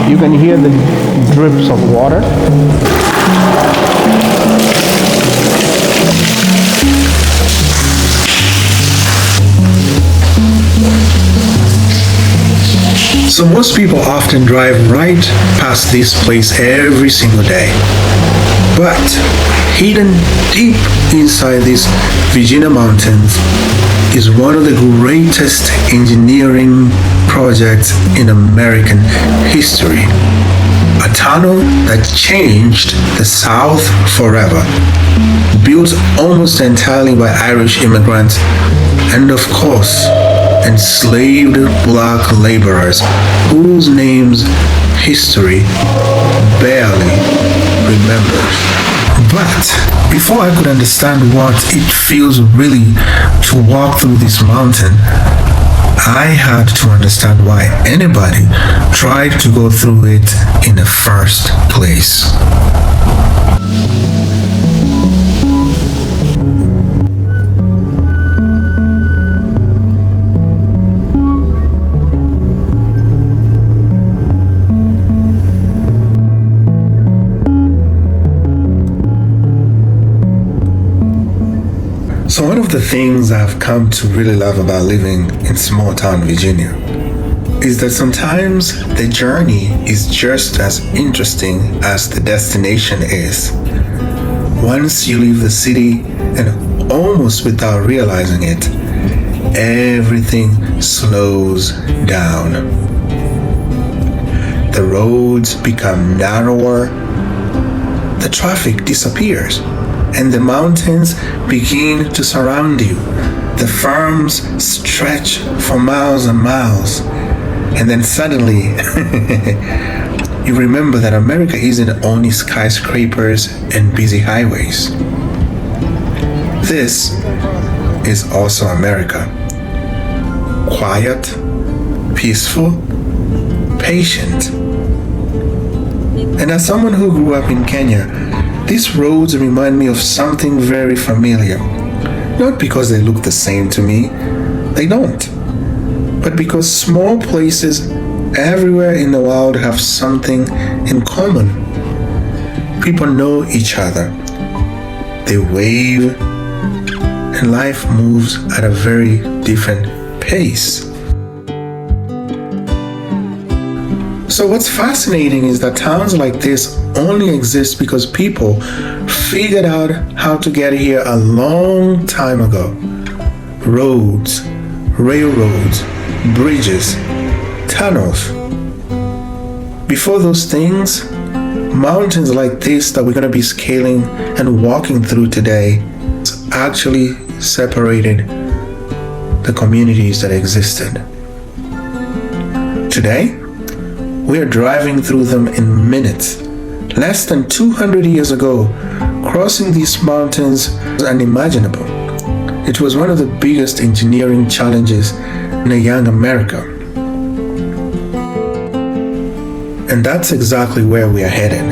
You can hear the drips of water. So most people often drive right past this place every single day. But hidden deep inside these Virginia mountains is one of the greatest engineering projects in American history. A tunnel that changed the South forever. Built almost entirely by Irish immigrants and, of course, enslaved black laborers whose names history barely remembers. But before I could understand what it feels really to walk through this mountain, I had to understand why anybody tried to go through it in the first place. So one of the things I've come to really love about living in small town Virginia is that sometimes the journey is just as interesting as the destination is. Once you leave the city, and almost without realizing it, everything slows down. The roads become narrower, the traffic disappears, and the mountains begin to surround you. The farms stretch for miles and miles. And then suddenly, you remember that America isn't only skyscrapers and busy highways. This is also America. Quiet, peaceful, patient. And as someone who grew up in Kenya, these roads remind me of something very familiar. Not because they look the same to me, they don't. But because small places everywhere in the world have something in common. People know each other. They wave, and life moves at a very different pace. So what's fascinating is that towns like this only exist because people figured out how to get here a long time ago. Roads, railroads, bridges, tunnels. Before those things, mountains like this that we're going to be scaling and walking through today actually separated the communities that existed. Today, we are driving through them in minutes. Less than 200 years ago, crossing these mountains was unimaginable. It was one of the biggest engineering challenges in a young America. And that's exactly where we are headed.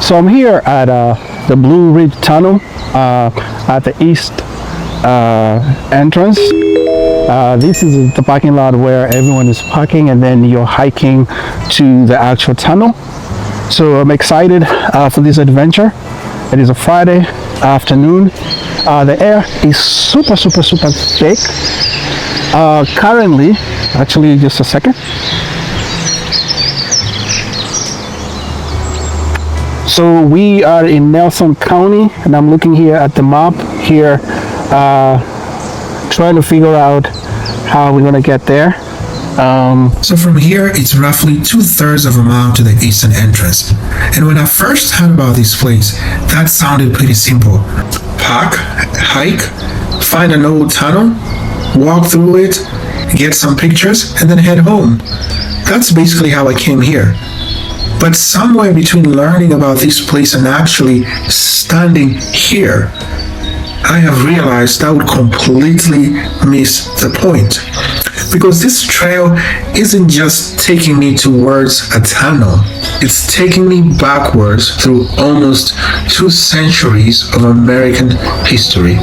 So I'm here at the Blue Ridge Tunnel at the east entrance. This is the parking lot where everyone is parking, and then you're hiking to the actual tunnel. So I'm excited for this adventure. It is a Friday afternoon. The air is super thick. Currently, actually just a second. So we are in Nelson County, and I'm looking here at the map here, trying to figure out how we're going to get there. So from here, it's roughly 2/3 of a mile to the eastern entrance. And when I first heard about this place, that sounded pretty simple. Park, hike, find an old tunnel, walk through it, get some pictures, and then head home. That's basically how I came here. But somewhere between learning about this place and actually standing here, I have realized I would completely miss the point. because this trail isn't just taking me towards a tunnel, it's taking me backwards through almost 2 centuries of American history.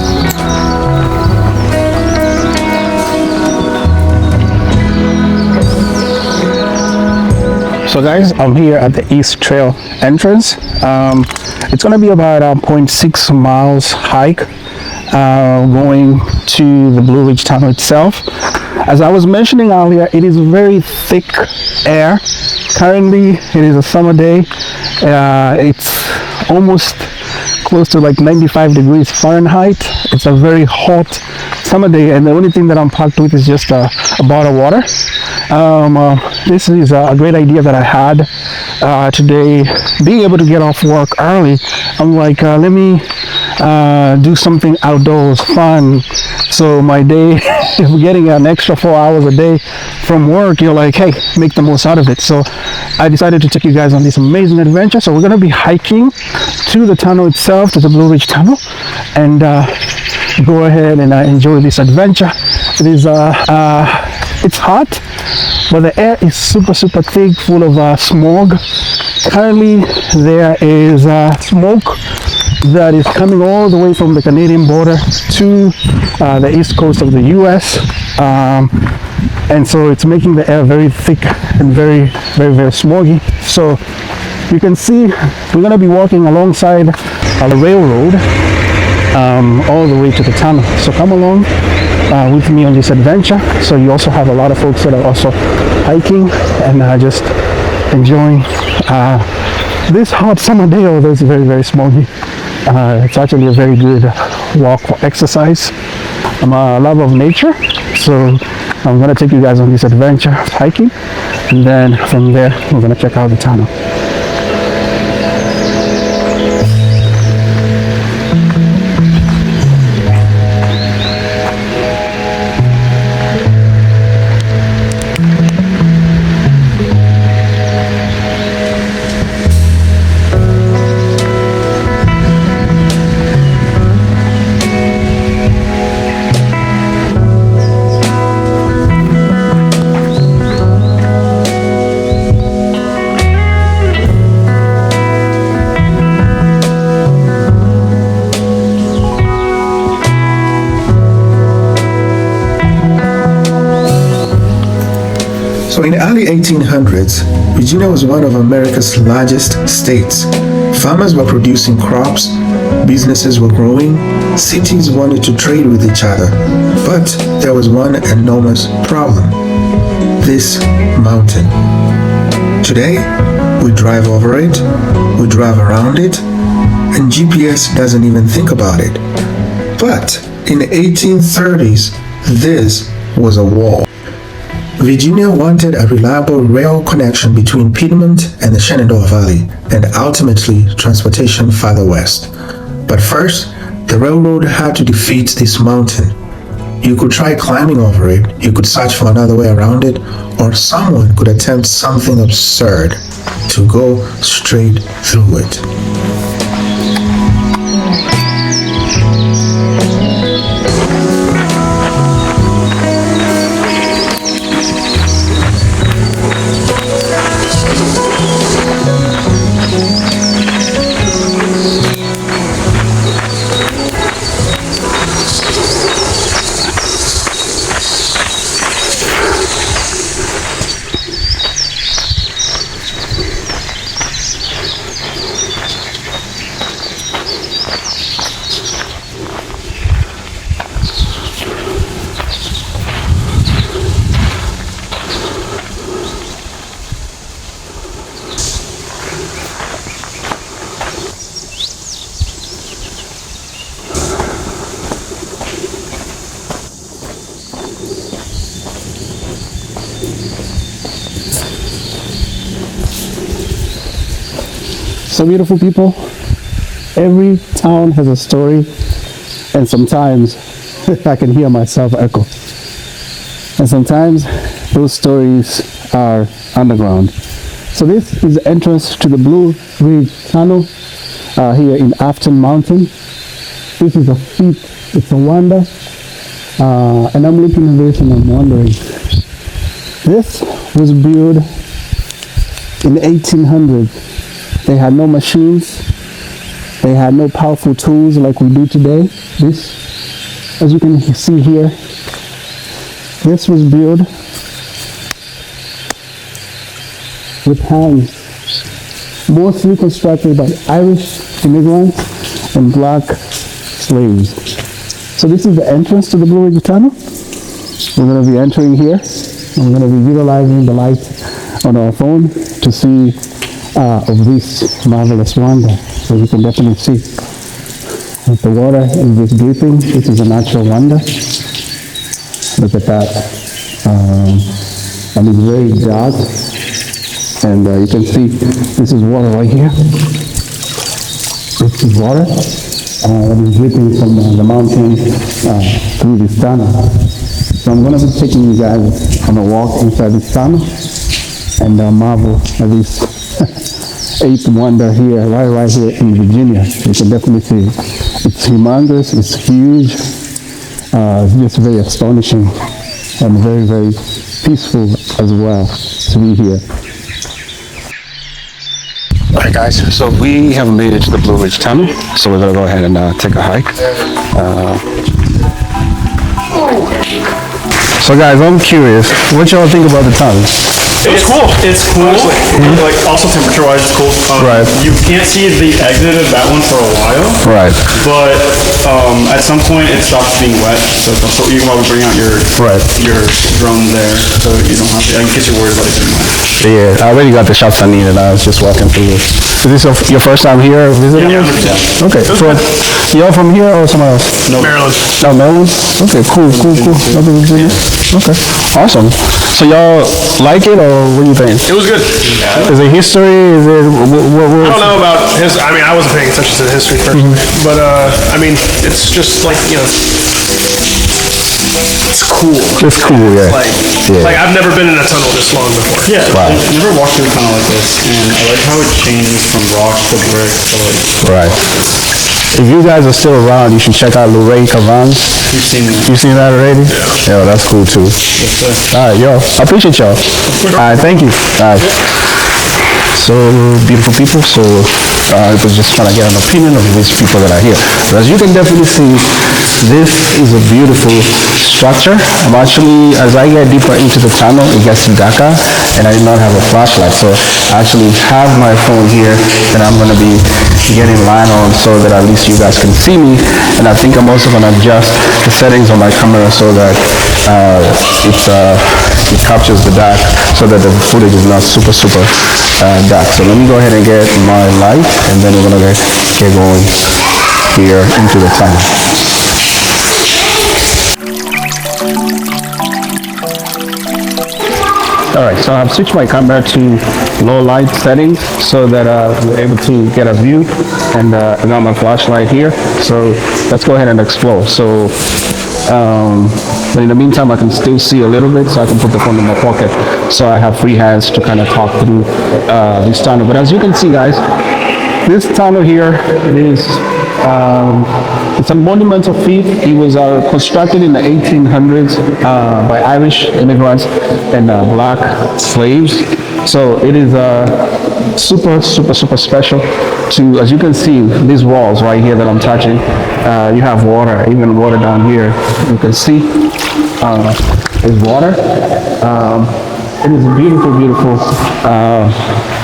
So guys, I'm here at the East Trail entrance. It's going to be about a 0.6 miles hike going to the Blue Ridge Tunnel itself. As I was mentioning earlier, it is very thick air. Currently, it is a summer day. It's almost close to like 95 degrees Fahrenheit. It's a very hot summer day, and the only thing that I'm packed with is just a bottle of water. This is a great idea that I had today, being able to get off work early. I'm like, let me do something outdoors, fun. So my day, if we're getting an extra 4 hours a day from work, you're like, hey, make the most out of it. So I decided to take you guys on this amazing adventure. So we're going to be hiking to the tunnel itself, to the Blue Ridge Tunnel, and go ahead and enjoy this adventure. It is it's hot, but the air is super thick, full of smog. Currently there is smoke that is coming all the way from the Canadian border to the east coast of the US, and so it's making the air very thick and very smoggy. So you can see we're going to be walking alongside a railroad all the way to the tunnel. So come along with me on this adventure. So you also have a lot of folks that are also hiking and just enjoying this hot summer day, although it's very smoky. It's actually a very good walk for exercise. I'm a lover of nature, so I'm going to take you guys on this adventure of hiking, and then from there we're going to check out the tunnel. So in the early 1800s, Virginia was one of America's largest states. Farmers were producing crops, businesses were growing, cities wanted to trade with each other. But there was one enormous problem: this mountain. Today, we drive over it, we drive around it, and GPS doesn't even think about it. But in the 1830s, this was a wall. Virginia wanted a reliable rail connection between Piedmont and the Shenandoah Valley, and ultimately transportation farther west. But first, the railroad had to defeat this mountain. You could try climbing over it, you could search for another way around it, or someone could attempt something absurd to go straight through it. So beautiful, people. Every town has a story, and sometimes I can hear myself echo. And sometimes those stories are underground. So this is the entrance to the Blue Ridge Tunnel here in Afton Mountain. This is a feat, it's a wonder. And I'm looking at this and I'm wondering, this was built in the 1800s. They had no machines. They had no powerful tools like we do today. This, as you can see here, this was built with hands, mostly constructed by Irish immigrants and black slaves. So this is the entrance to the Blue Ridge Tunnel. We're going to be entering here. We're going to be utilizing the light on our phone to see of this marvelous wonder. So you can definitely see if the water is just dripping. This is a natural wonder. Look at that. And it's very dark. And you can see this is water right here. This is water. And it's dripping from the mountain through this tunnel. So I'm going to be taking you guys on a walk inside this tunnel and marvel at this eighth wonder here, right here in Virginia. You can definitely see it. It's humongous, it's huge, it's just very astonishing and very, very peaceful as well to be here. Alright guys, so we have made it to the Blue Ridge Tunnel, so we're going to go ahead and take a hike. So guys, I'm curious, what y'all think about the tunnel? It's cool. It's cool. Like also temperature-wise, it's cool. Right. You can't see the exit of that one for a while. Right. But at some point it stops being wet. So you can probably bring out your drone there, so you don't have to. In case you're worried about it getting wet. Yeah, I already got the shots I needed. I was just walking through it. Is this your first time here visiting? Yeah. Okay. So y'all from here or somewhere else? No. Maryland. Oh, Maryland. Okay. Cool. Nothing Virginia. Okay. Awesome. So y'all like it, or what do you think? It was good. Is it history? Is it what? I don't know about his. I mean, I wasn't paying attention to the history personally, but I mean, it's just like it's cool. It's cool, yeah. Like I've never been in a tunnel this long before. Yeah. Wow. I've never walked through a tunnel like this, and I like how it changes from rock to brick to like. Right. If you guys are still around, you should check out Lorraine Cavans. You've seen that. You seen that already? Yeah. That's cool too. All right, yo, I appreciate y'all. All right, thank you. All right. So beautiful people. So I was just trying to get an opinion of these people that are here. But as you can definitely see, this is a beautiful structure. I'm actually, as I get deeper into the tunnel, it gets darker, and I did not have a flashlight. So I actually have my phone here, and I'm going to be getting line on so that at least you guys can see me. And I think I'm also going to adjust the settings on my camera so that it captures the dark, so that the footage is not super dark. So let me go ahead and get my light, and then we're going to get going here into the tunnel. Alright, so I've switched my camera to low light settings so that we're able to get a view, and I got my flashlight here, so let's go ahead and explore. So but in the meantime I can still see a little bit, so I can put the phone in my pocket so I have free hands to kind of talk through this tunnel. But as you can see guys, this tunnel here is it's a monumental feat. It was constructed in the 1800s by Irish immigrants and black slaves. So it is super special to, as you can see, these walls right here that I'm touching, you have water, even water down here. You can see there's water. It is a beautiful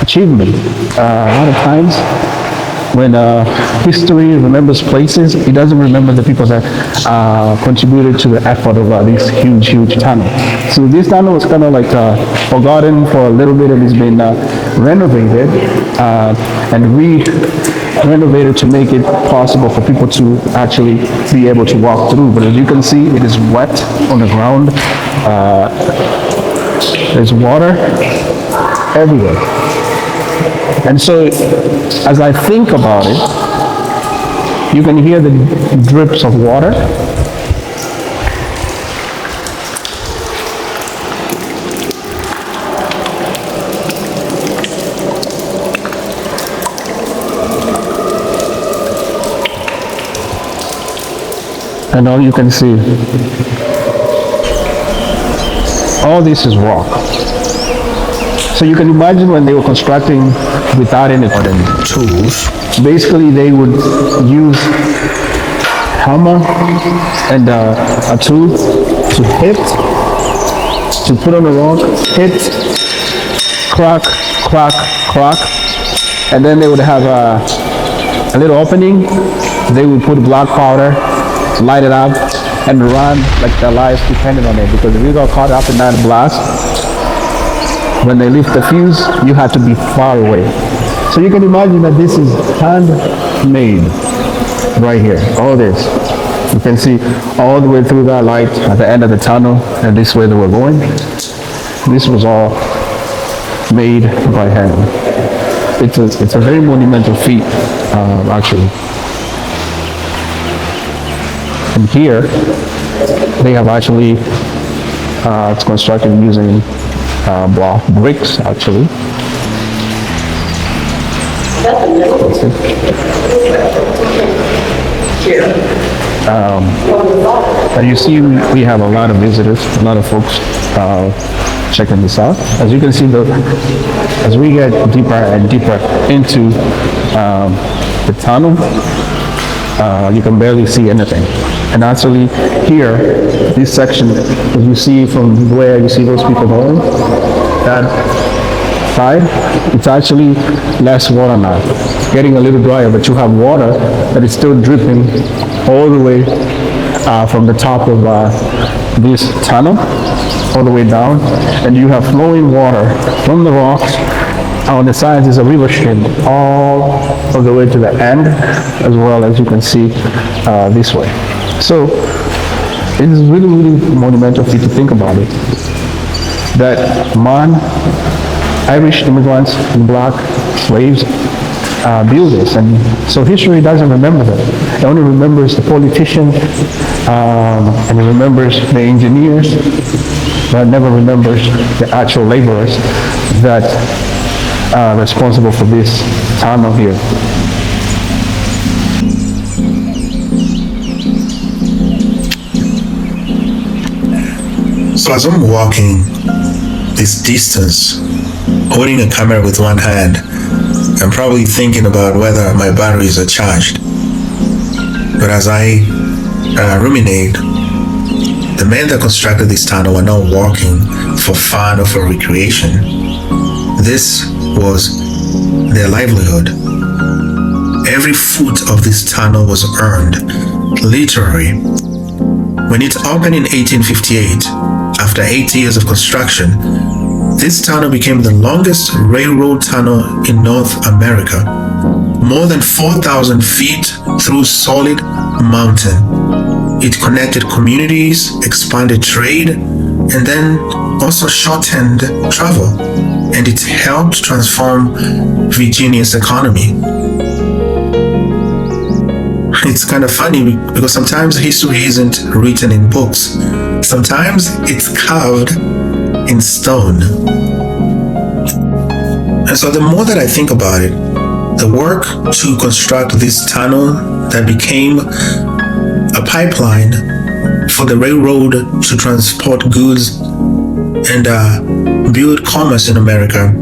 achievement. A lot of times when history remembers places, it doesn't remember the people that contributed to the effort of this huge tunnel. So this tunnel was kind of like forgotten for a little bit, and it's been renovated and renovated to make it possible for people to actually be able to walk through. But as you can see, it is wet on the ground. There's water everywhere. And so, as I think about it, you can hear the drips of water. And all you can see, all this is rock. So you can imagine when they were constructing without any tools, basically they would use hammer and a tool to hit, to put on the rock, hit, crack, crack, crack, and then they would have a little opening. They would put black powder, light it up, and run like their lives depended on it, because if you got caught up in that blast, when they lift the fuse, you have to be far away. So you can imagine that this is handmade right here, all this. You can see all the way through that light at the end of the tunnel, and this way they were going. This was all made by hand. It's a very monumental feat, actually. And here, they have actually, it's constructed using block bricks, actually. And you see, we have a lot of visitors, a lot of folks checking this out. As you can see, as we get deeper and deeper into the tunnel, you can barely see anything. And actually here, this section, as you see from where you see those people going, that side, it's actually less water now. It's getting a little drier, but you have water that is still dripping all the way from the top of this tunnel, all the way down. And you have flowing water from the rocks. On the sides is a river stream all of the way to the end, as well as you can see this way. So it is really, really monumental feat to think about it. That Irish immigrants and black slaves built this, and so history doesn't remember that. It only remembers the politicians and it remembers the engineers, but never remembers the actual laborers that are responsible for this tunnel here. So as I'm walking this distance, holding a camera with one hand, I'm probably thinking about whether my batteries are charged. But as I ruminate, the men that constructed this tunnel were not walking for fun or for recreation. This was their livelihood. Every foot of this tunnel was earned, literally. When it opened in 1858, after 8 years of construction, this tunnel became the longest railroad tunnel in North America. More than 4,000 feet through solid mountain. It connected communities, expanded trade, and then also shortened travel. And it helped transform Virginia's economy. It's kind of funny because sometimes history isn't written in books. Sometimes it's carved in stone. And so the more that I think about it, the work to construct this tunnel that became a pipeline for the railroad to transport goods and build commerce in America,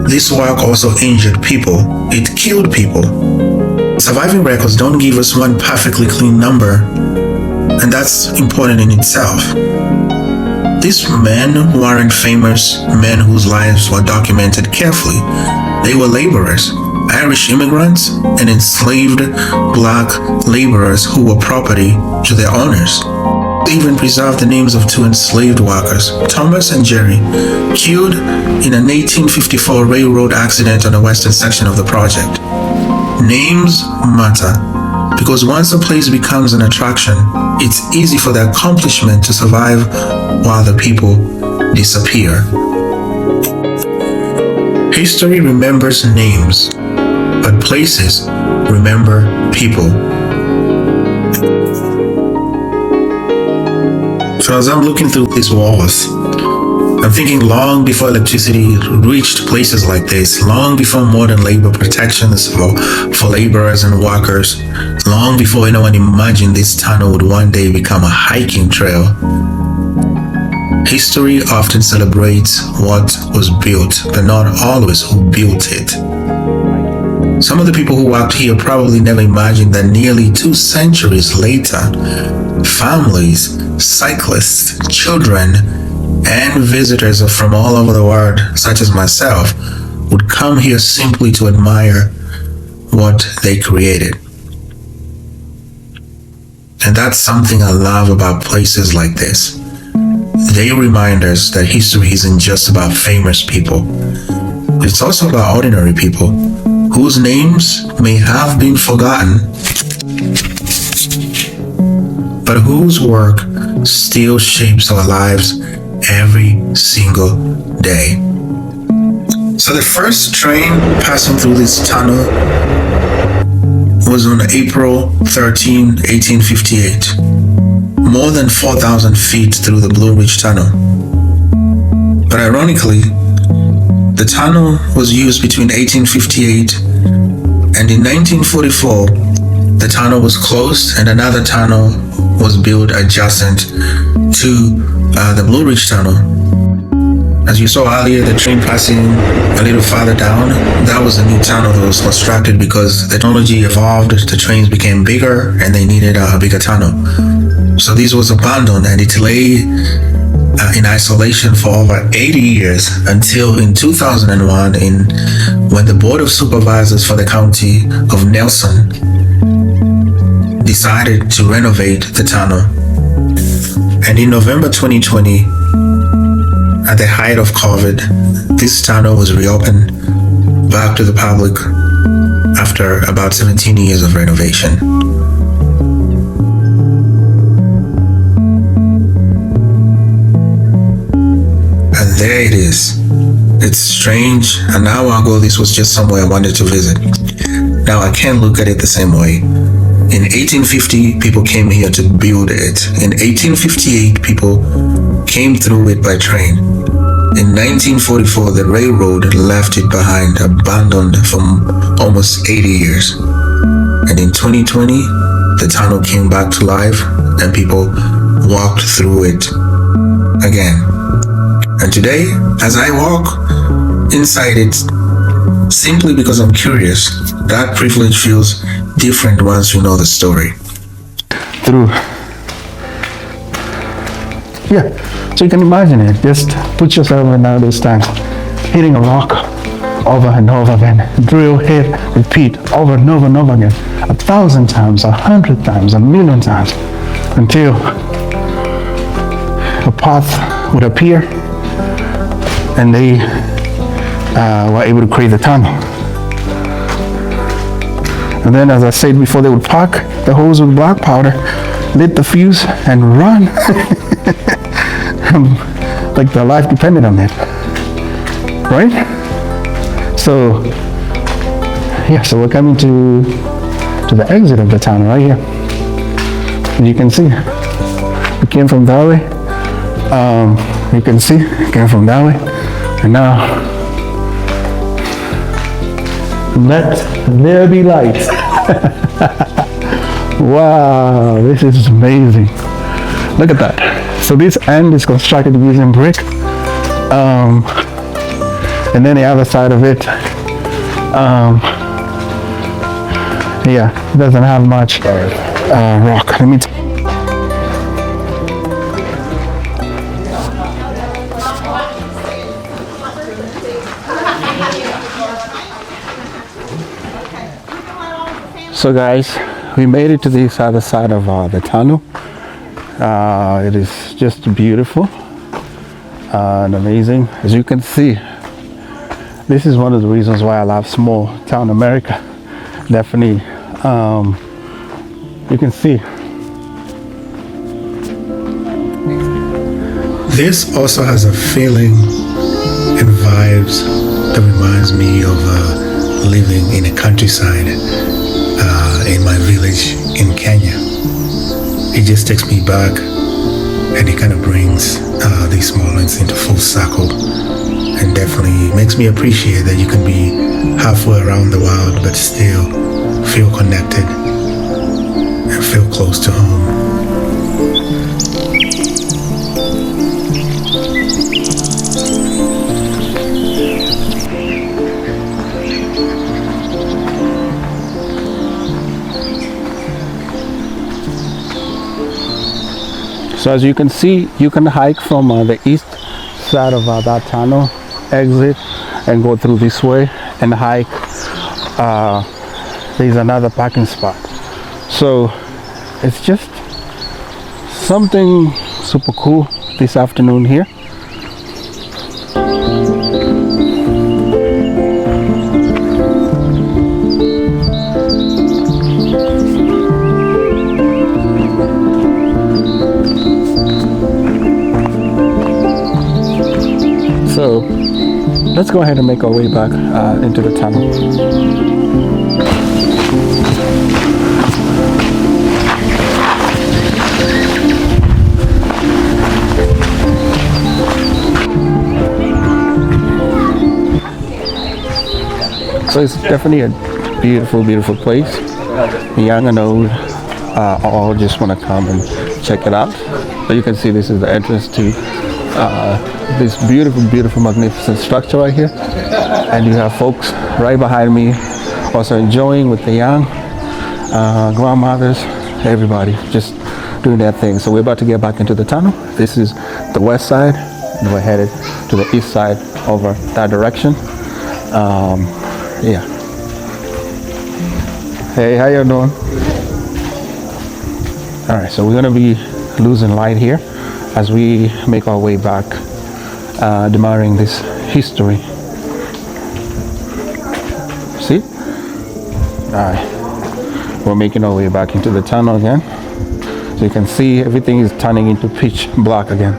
this work also injured people. It killed people. Surviving records don't give us one perfectly clean number, and that's important in itself. These men weren't famous men whose lives were documented carefully. They were laborers, Irish immigrants, and enslaved black laborers who were property to their owners. They even preserved the names of 2 enslaved workers, Thomas and Jerry, killed in an 1854 railroad accident on the western section of the project. Names matter, because once a place becomes an attraction, it's easy for the accomplishment to survive while the people disappear. History remembers names, but places remember people. So as I'm looking through these walls, I'm thinking long before electricity reached places like this, long before modern labor protections for laborers and workers, long before anyone imagined this tunnel would one day become a hiking trail. History often celebrates what was built, but not always who built it. Some of the people who worked here probably never imagined that nearly 2 centuries later, families, cyclists, children, and visitors from all over the world, such as myself, would come here simply to admire what they created. And that's something I love about places like this. They remind us that history isn't just about famous people. It's also about ordinary people whose names may have been forgotten, but whose work still shapes our lives every single day. So the first train passing through this tunnel was on April 13, 1858, more than 4,000 feet through the Blue Ridge Tunnel. But ironically, the tunnel was used between 1858 and in 1944, the tunnel was closed and another tunnel was built adjacent to the Blue Ridge Tunnel. As you saw earlier, the train passing a little farther down, that was a new tunnel that was constructed because technology evolved, the trains became bigger and they needed a bigger tunnel. So this was abandoned and it lay in isolation for over 80 years until in 2001 when the Board of Supervisors for the County of Nelson decided to renovate the tunnel. And in November 2020, at the height of COVID, this tunnel was reopened back to the public after about 17 years of renovation. And there it is. It's strange. An hour ago, this was just somewhere I wanted to visit. Now I can't look at it the same way. In 1850, people came here to build it. In 1858, people came through it by train. In 1944, the railroad left it behind, abandoned for almost 80 years. And in 2020, the tunnel came back to life and people walked through it again. And today, as I walk inside it, simply because I'm curious, that privilege feels different once you know the story. So you can imagine it. Just put yourself in now this time, hitting a rock over and over again. Drill, hit, repeat, over and over and over again. 1,000 times, 100 times, 1,000,000 times, until a path would appear and they were able to create the tunnel. And then, as I said before, they would pack the hose with black powder, lit the fuse, and run. Like their life depended on it. Right? So, so we're coming to the exit of the tunnel right here. And you can see, we came from that way. You can see, we came from that way. And now, let there be light. Wow, this is amazing. Look at that. So this end is constructed using brick. And then the other side of it, it doesn't have much rock. Let me So guys, we made it to this other side of the tunnel. It is just beautiful and amazing. As you can see, this is one of the reasons why I love small town America. Definitely, you can see. This also has a feeling and vibes that reminds me of living in a countryside in my village in Kenya. It just takes me back and it kind of brings these moments into full circle, and definitely makes me appreciate that you can be halfway around the world but still feel connected and feel close to home. So as you can see, you can hike from the east side of that tunnel, exit and go through this way and hike. There's another parking spot. So it's just something super cool this afternoon here. So let's go ahead and make our way back into the tunnel. So it's definitely a beautiful, beautiful place. Young and old all just want to come and check it out. So you can see this is the entrance to this beautiful, beautiful, magnificent structure right here. And you have folks right behind me also enjoying with the young, grandmothers, everybody just doing their thing. So we're about to get back into the tunnel. This is the west side, and we're headed to the east side over that direction. Yeah. Hey, how you doing? All right, so we're gonna be losing light here as we make our way back, admiring this history. See? All right, we're making our way back into the tunnel again. So you can see everything is turning into pitch black again.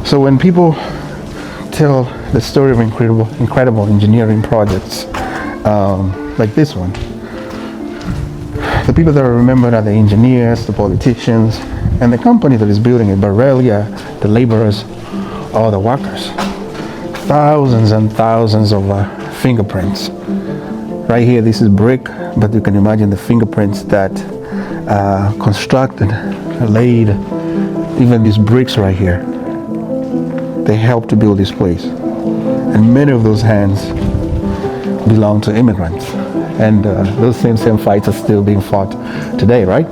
So when people tell the story of incredible engineering projects like this one, the people that are remembered are the engineers, the politicians, and the company that is building it, but rarely are the laborers or the workers. Thousands and thousands of fingerprints. Right here, this is brick, but you can imagine the fingerprints that constructed, laid, even these bricks right here. They helped to build this place. And many of those hands belong to immigrants. And those same fights are still being fought today, right?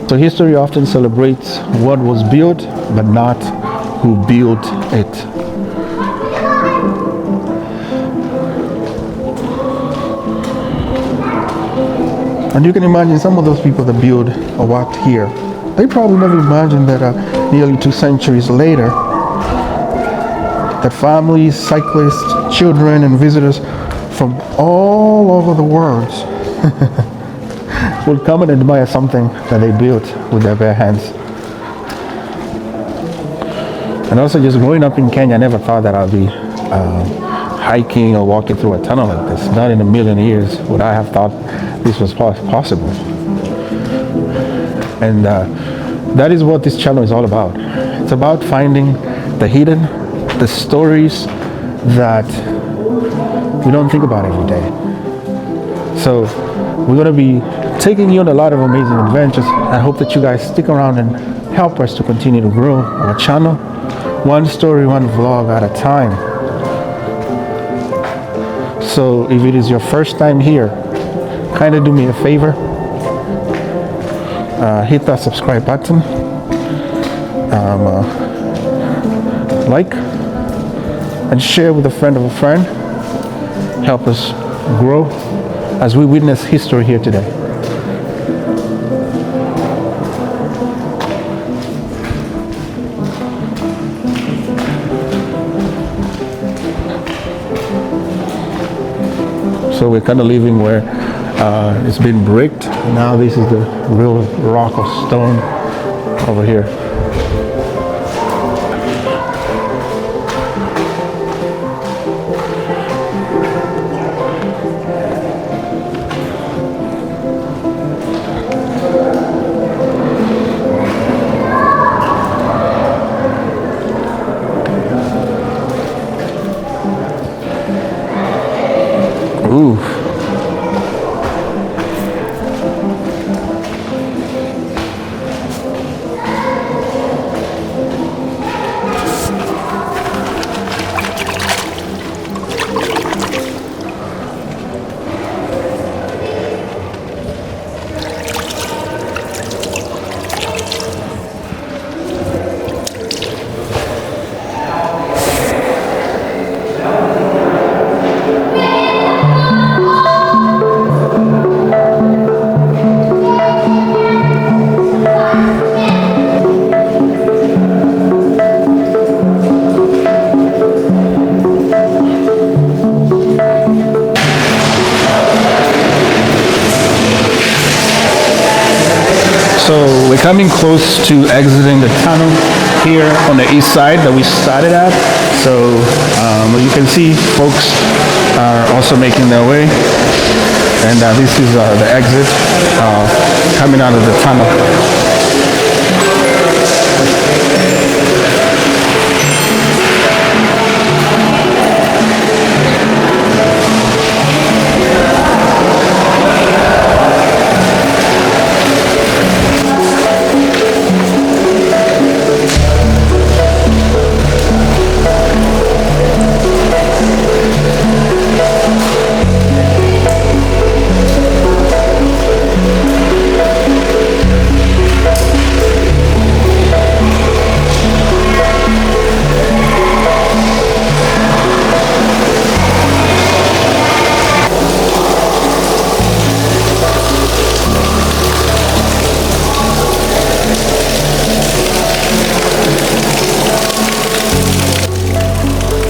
So history often celebrates what was built, but not who built it. And you can imagine some of those people that built or worked here, they probably never imagined that nearly 2 centuries later, that families, cyclists, children, and visitors from all over the world would come and admire something that they built with their bare hands. And also, just growing up in Kenya, I never thought that I'd be hiking or walking through a tunnel like this. Not in a million years would I have thought this was possible. And that is what this channel is all about. It's about finding the hidden, the stories that we don't think about every day. So we're going to be taking you on a lot of amazing adventures. I hope that you guys stick around and help us to continue to grow our channel, one story, one vlog at a time. So if it is your first time here, kind of do me a favor, hit that subscribe button, like and share with a friend of a friend. Help us grow as we witness history here today. So we're kind of leaving where it's been bricked. Now this is the real rock or stone over here. So we're coming close to exiting the tunnel here on the east side that we started at. So you can see folks are also making their way. And this is the exit coming out of the tunnel.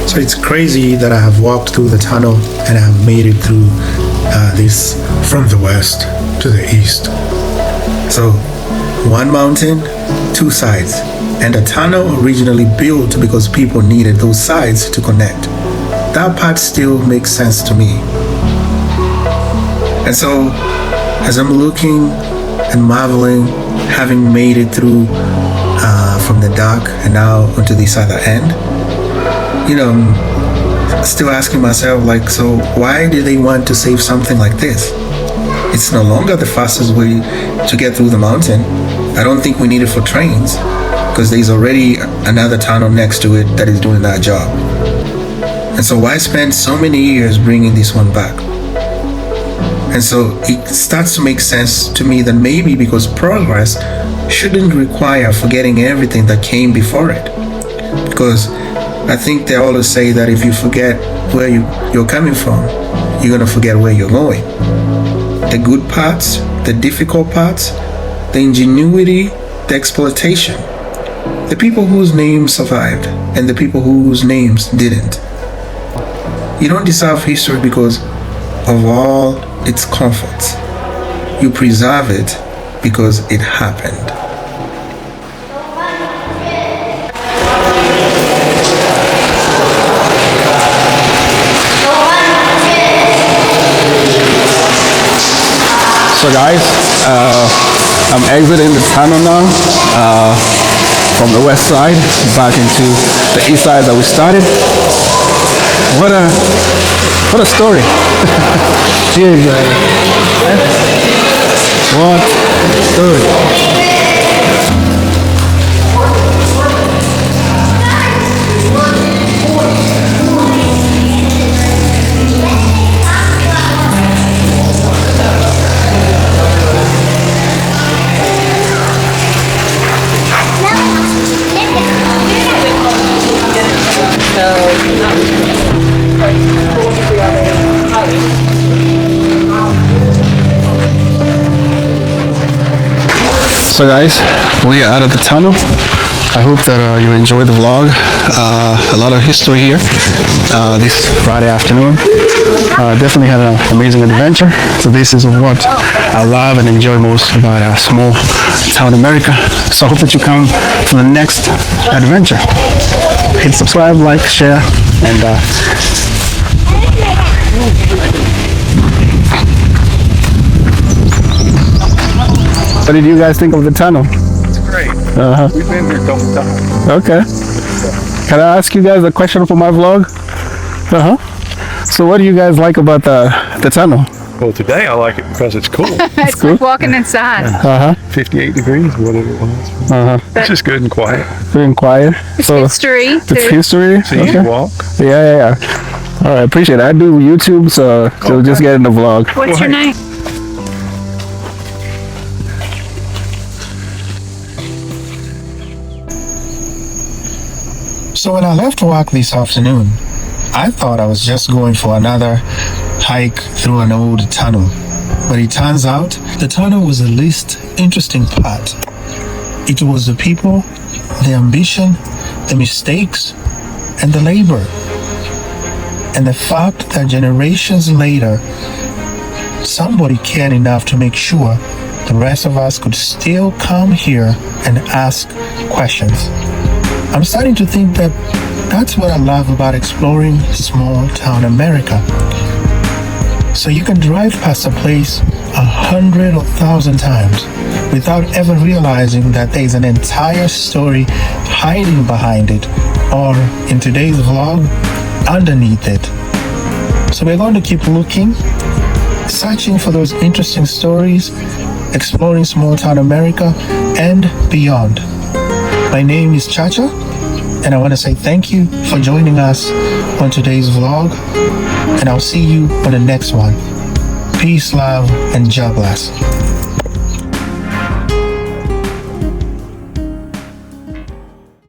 So it's crazy that I have walked through the tunnel and I have made it through this from the west to the east. So one mountain, two sides, and a tunnel originally built because people needed those sides to connect. That part still makes sense to me. And so as I'm looking and marveling, having made it through from the dark and now onto this other end, still asking myself, like, so why did they want to save something like this? It's no longer the fastest way to get through the mountain. I don't think we need it for trains because there's already another tunnel next to it that is doing that job. And so why spend so many years bringing this one back? And so it starts to make sense to me that maybe because progress shouldn't require forgetting everything that came before it. Because I think they always say that if you forget where you're coming from, you're going to forget where you're going. The good parts, the difficult parts, the ingenuity, the exploitation, the people whose names survived and the people whose names didn't. You don't deserve history because of all its comforts. You preserve it because it happened. So guys, I'm exiting the tunnel now from the west side back into the east side that we started. What a story. Cheers, guys. What a story. So guys, we are out of the tunnel. I hope that you enjoyed the vlog. A lot of history here this Friday afternoon. Definitely had an amazing adventure. So this is what I love and enjoy most about small town America. So I hope that you come to the next adventure. Hit subscribe, like, share, and what did you guys think of the tunnel? It's great. We've been here a couple times. Okay. Can I ask you guys a question for my vlog? So what do you guys like about the tunnel? Well, today I like it because it's cool. It's cool. like walking inside. 58 degrees, whatever it was. It's just good and quiet. Good and quiet. It's history. It's too. history. So you can walk. Yeah. All right, appreciate it. I do YouTube, so just get in the vlog. What's your name? So when I left work this afternoon, I thought I was just going for another hike through an old tunnel. But it turns out the tunnel was the least interesting part. It was the people, the ambition, the mistakes, and the labor. And the fact that generations later, somebody cared enough to make sure the rest of us could still come here and ask questions. I'm starting to think that that's what I love about exploring small town America. So you can drive past a place 100 or 1,000 times without ever realizing that there's an entire story hiding behind it, or in today's vlog, underneath it. So we're going to keep looking, searching for those interesting stories, exploring small town America and beyond. My name is Chacha, and I want to say thank you for joining us on today's vlog, and I'll see you on the next one. Peace, love, and God bless.